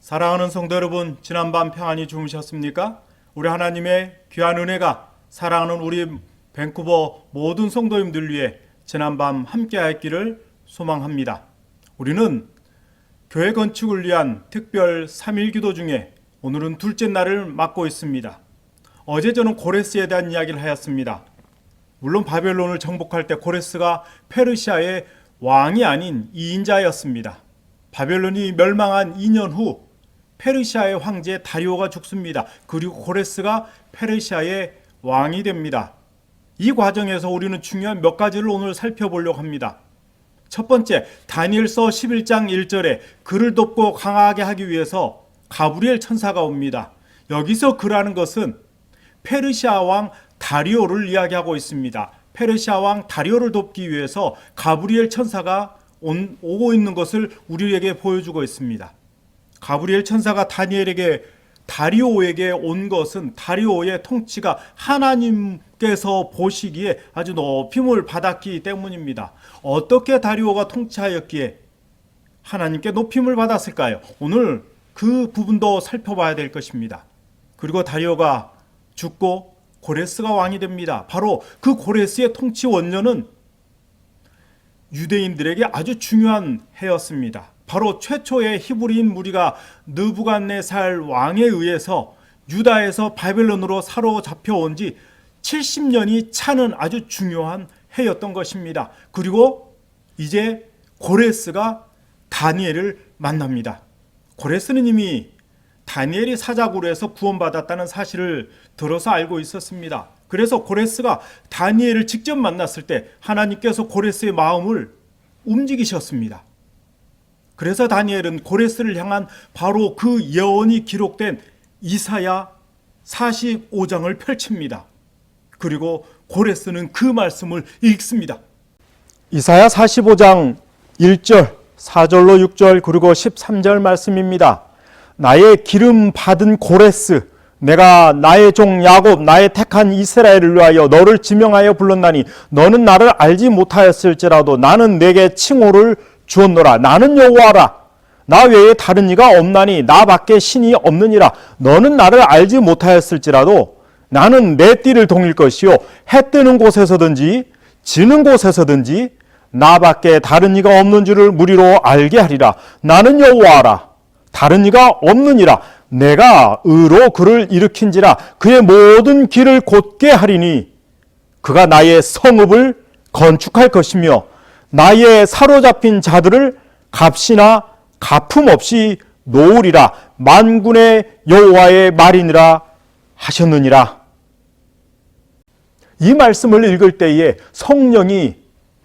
사랑하는 성도 여러분, 지난밤 평안히 주무셨습니까? 우리 하나님의 귀한 은혜가 사랑하는 우리 밴쿠버 모든 성도님들 위해 지난밤 함께하였기를 소망합니다. 우리는 교회 건축을 위한 특별 3일 기도 중에 오늘은 둘째 날을 맞고 있습니다. 어제 저는 고레스에 대한 이야기를 하였습니다. 물론 바벨론을 정복할 때 고레스가 페르시아의 왕이 아닌 2인자였습니다. 바벨론이 멸망한 2년 후 페르시아의 황제 다리오가 죽습니다. 그리고 고레스가 페르시아의 왕이 됩니다. 이 과정에서 우리는 중요한 몇 가지를 오늘 살펴보려고 합니다. 첫 번째, 다니엘서 11장 1절에 그를 돕고 강하게 하기 위해서 가브리엘 천사가 옵니다. 여기서 그라는 것은 페르시아 왕 다리오를 이야기하고 있습니다. 페르시아 왕 다리오를 돕기 위해서 가브리엘 천사가 오고 있는 것을 우리에게 보여주고 있습니다. 가브리엘 천사가 다리오에게 온 것은 다리오의 통치가 하나님께서 보시기에 아주 높임을 받았기 때문입니다. 어떻게 다리오가 통치하였기에 하나님께 높임을 받았을까요? 오늘 그 부분도 살펴봐야 될 것입니다. 그리고 다리오가 죽고 고레스가 왕이 됩니다. 바로 그 고레스의 통치 원년은 유대인들에게 아주 중요한 해였습니다. 바로 최초의 히브리인 무리가 느부갓네살 왕에 의해서 유다에서 바벨론으로 사로잡혀 온 지 70년이 차는 아주 중요한 해였던 것입니다. 그리고 이제 고레스가 다니엘을 만납니다. 고레스는 이미 다니엘이 사자굴에서 해서 구원받았다는 사실을 들어서 알고 있었습니다. 그래서 고레스가 다니엘을 직접 만났을 때 하나님께서 고레스의 마음을 움직이셨습니다. 그래서 다니엘은 고레스를 향한 바로 그 예언이 기록된 이사야 45장을 펼칩니다. 그리고 고레스는 그 말씀을 읽습니다. 이사야 45장 1절, 4절로 6절 그리고 13절 말씀입니다. 나의 기름 받은 고레스, 내가 나의 종 야곱, 나의 택한 이스라엘을 위하여 너를 지명하여 불렀나니 너는 나를 알지 못하였을지라도 나는 내게 칭호를 주었노라. 나는 여호와라. 나 외에 다른 이가 없나니 나밖에 신이 없느니라. 너는 나를 알지 못하였을지라도 나는 내 띠를 동일 것이요 해 뜨는 곳에서든지 지는 곳에서든지 나밖에 다른 이가 없는 줄을 무리로 알게 하리라. 나는 여호와라. 다른 이가 없느니라. 내가 의로 그를 일으킨지라. 그의 모든 길을 곧게 하리니 그가 나의 성읍을 건축할 것이며 나의 사로잡힌 자들을 값이나 갚음 없이 놓으리라. 만군의 여호와의 말이니라 하셨느니라. 이 말씀을 읽을 때에 성령이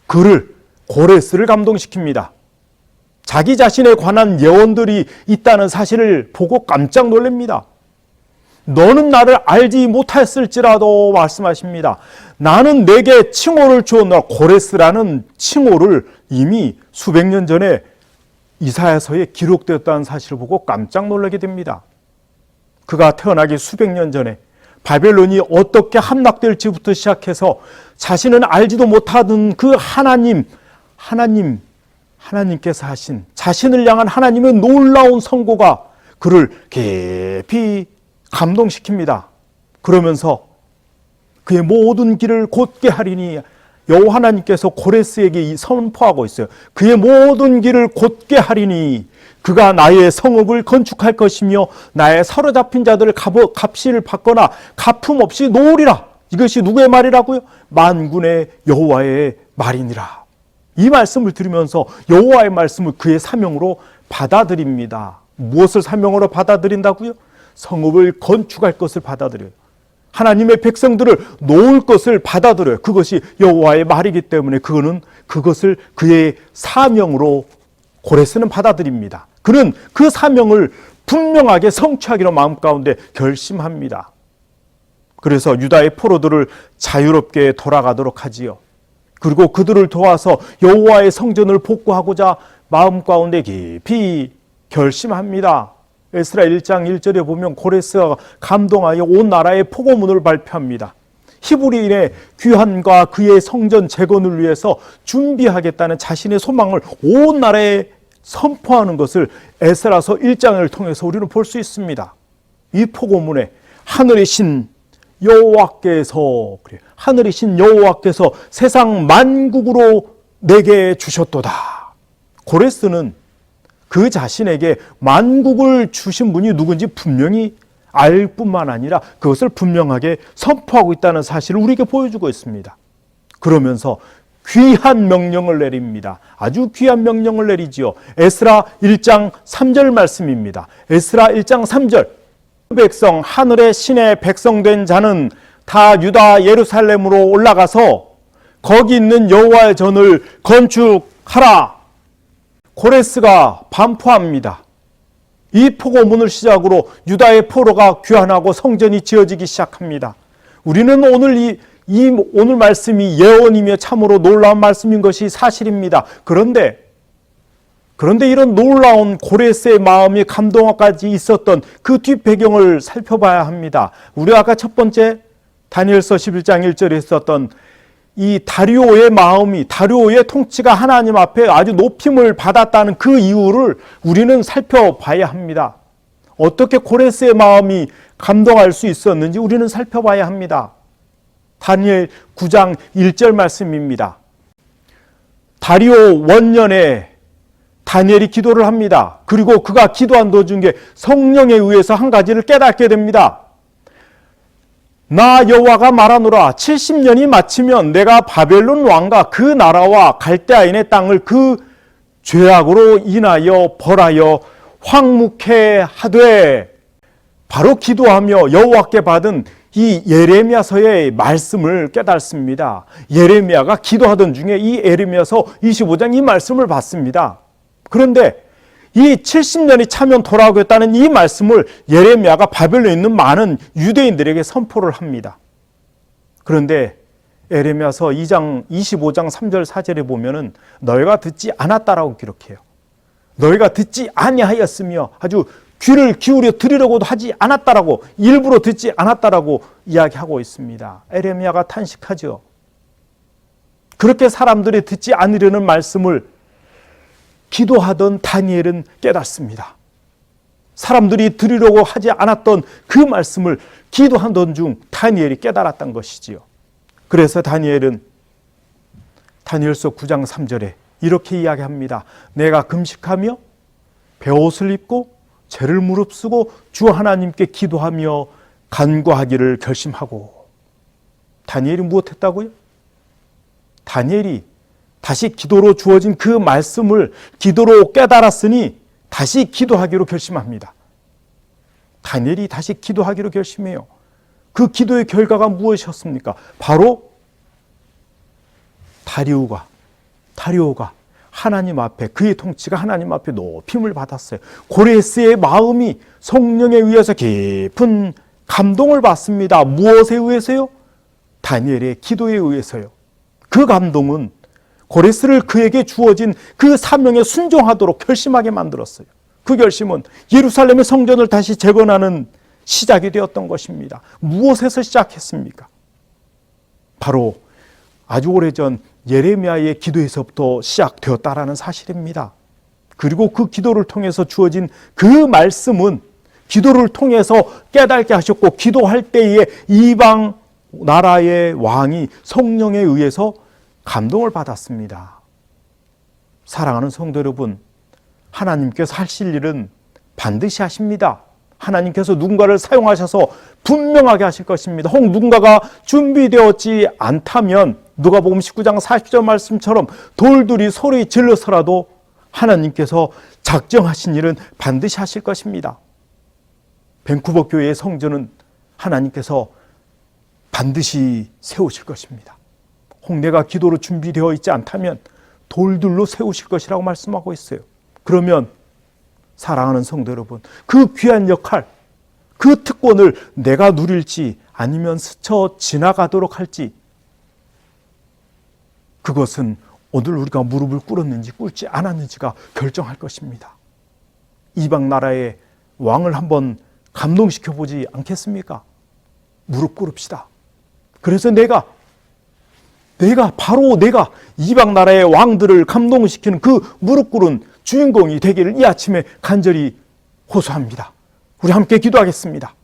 그를 고레스를 감동시킵니다. 자기 자신에 관한 예언들이 있다는 사실을 보고 깜짝 놀랍니다. 너는 나를 알지 못했을지라도 말씀하십니다. 나는 내게 칭호를 주었노라. 고레스라는 칭호를 이미 수백 년 전에 이사야서에 기록되었다는 사실을 보고 깜짝 놀라게 됩니다. 그가 태어나기 수백 년 전에 바벨론이 어떻게 함락될지부터 시작해서 자신은 알지도 못하던 그 하나님께서 하신 자신을 향한 하나님의 놀라운 선고가 그를 깊이 감동시킵니다. 그러면서 그의 모든 길을 곧게 하리니 여호와 하나님께서 고레스에게 선포하고 있어요. 그의 모든 길을 곧게 하리니 그가 나의 성읍을 건축할 것이며 나의 사로잡힌 자들을 값을 받거나 갚음 없이 놓으리라. 이것이 누구의 말이라고요? 만군의 여호와의 말이니라. 이 말씀을 들으면서 여호와의 말씀을 그의 사명으로 받아들입니다. 무엇을 사명으로 받아들인다고요? 성읍을 건축할 것을 받아들여요. 하나님의 백성들을 놓을 것을 받아들여요. 그것이 여호와의 말이기 때문에 그것을 그의 사명으로 고레스는 받아들입니다. 그는 그 사명을 분명하게 성취하기로 마음 가운데 결심합니다. 그래서 유다의 포로들을 자유롭게 돌아가도록 하지요. 그리고 그들을 도와서 여호와의 성전을 복구하고자 마음 가운데 깊이 결심합니다. 에스라 1장 1절에 보면 고레스가 감동하여 온 나라에 포고문을 발표합니다. 히브리인의 귀환과 그의 성전 재건을 위해서 준비하겠다는 자신의 소망을 온 나라에 선포하는 것을 에스라서 1장을 통해서 우리는 볼 수 있습니다. 이 포고문에 하늘의 신 여호와께서, 하늘의 신 여호와께서 세상 만국으로 내게 주셨도다. 고레스는 그 자신에게 만국을 주신 분이 누군지 분명히 알 뿐만 아니라 그것을 분명하게 선포하고 있다는 사실을 우리에게 보여주고 있습니다. 그러면서 귀한 명령을 내립니다. 아주 귀한 명령을 내리지요. 에스라 1장 3절 말씀입니다. 에스라 1장 3절. 백성, 하늘의 신의 백성된 자는 다 유다 예루살렘으로 올라가서 거기 있는 여호와의 전을 건축하라. 고레스가 반포합니다. 이 포고문을 시작으로 유다의 포로가 귀환하고 성전이 지어지기 시작합니다. 우리는 오늘 오늘 말씀이 예언이며 참으로 놀라운 말씀인 것이 사실입니다. 그런데 이런 놀라운 고레스의 마음이 감동까지 있었던 그 뒷배경을 살펴봐야 합니다. 우리가 아까 첫 번째 다니엘서 11장 1절에 있었던 이 다리오의 마음이, 다리오의 통치가 하나님 앞에 아주 높임을 받았다는 그 이유를 우리는 살펴봐야 합니다. 어떻게 고레스의 마음이 감동할 수 있었는지 우리는 살펴봐야 합니다. 다니엘 9장 1절 말씀입니다. 다리오 원년에 다니엘이 기도를 합니다. 그리고 그가 기도한 도중에 성령에 의해서 한 가지를 깨닫게 됩니다. 나 여호와가 말하노라 70년이 마치면 내가 바벨론 왕과 그 나라와 갈대아인의 땅을 그 죄악으로 인하여 벌하여 황무케 하되, 바로 기도하며 여호와께 받은 이 예레미야서의 말씀을 깨닫습니다. 예레미야가 기도하던 중에 이 예레미야서 25장 이 말씀을 받습니다. 그런데 이 70년이 차면 돌아오겠다는 이 말씀을 예레미야가 바벨론에 있는 많은 유대인들에게 선포를 합니다. 그런데 예레미야서 2장 25장 3절 4절에 보면은 너희가 듣지 않았다라고 기록해요. 너희가 듣지 아니하였으며 아주 귀를 기울여 들으려고도 하지 않았다라고, 일부러 듣지 않았다라고 이야기하고 있습니다. 예레미야가 탄식하죠. 그렇게 사람들이 듣지 않으려는 말씀을 기도하던 다니엘은 깨닫습니다. 사람들이 들으려고 하지 않았던 그 말씀을 기도하던 중 다니엘이 깨달았던 것이지요. 그래서 다니엘은 다니엘서 9장 3절에 이렇게 이야기합니다. 내가 금식하며 베옷을 입고 죄를 무릅쓰고 주 하나님께 기도하며 간구하기를 결심하고. 다니엘이 무엇했다고요? 다니엘이 다시 기도로 주어진 그 말씀을 기도로 깨달았으니 다시 기도하기로 결심합니다. 다니엘이 다시 기도하기로 결심해요. 그 기도의 결과가 무엇이었습니까? 바로 다리오가 하나님 앞에, 그의 통치가 하나님 앞에 높임을 받았어요. 고레스의 마음이 성령에 의해서 깊은 감동을 받습니다. 무엇에 의해서요? 다니엘의 기도에 의해서요. 그 감동은 고레스를 그에게 주어진 그 사명에 순종하도록 결심하게 만들었어요. 그 결심은 예루살렘의 성전을 다시 재건하는 시작이 되었던 것입니다. 무엇에서 시작했습니까? 바로 아주 오래전 예레미야의 기도에서부터 시작되었다라는 사실입니다. 그리고 그 기도를 통해서 주어진 그 말씀은 기도를 통해서 깨닫게 하셨고, 기도할 때에 이방 나라의 왕이 성령에 의해서 감동을 받았습니다. 사랑하는 성도 여러분, 하나님께서 하실 일은 반드시 하십니다. 하나님께서 누군가를 사용하셔서 분명하게 하실 것입니다. 혹 누군가가 준비되었지 않다면 누가복음 19장 40절 말씀처럼 돌들이 소리 질러서라도 하나님께서 작정하신 일은 반드시 하실 것입니다. 밴쿠버 교회의 성전은 하나님께서 반드시 세우실 것입니다. 혹 내가 기도로 준비되어 있지 않다면 돌들로 세우실 것이라고 말씀하고 있어요. 그러면 사랑하는 성도 여러분, 그 귀한 역할, 그 특권을 내가 누릴지 아니면 스쳐 지나가도록 할지, 그것은 오늘 우리가 무릎을 꿇었는지 꿇지 않았는지가 결정할 것입니다. 이방 나라의 왕을 한번 감동시켜보지 않겠습니까? 무릎 꿇읍시다. 그래서 내가 이방 나라의 왕들을 감동시키는 그 무릎 꿇은 주인공이 되기를 이 아침에 간절히 호소합니다. 우리 함께 기도하겠습니다.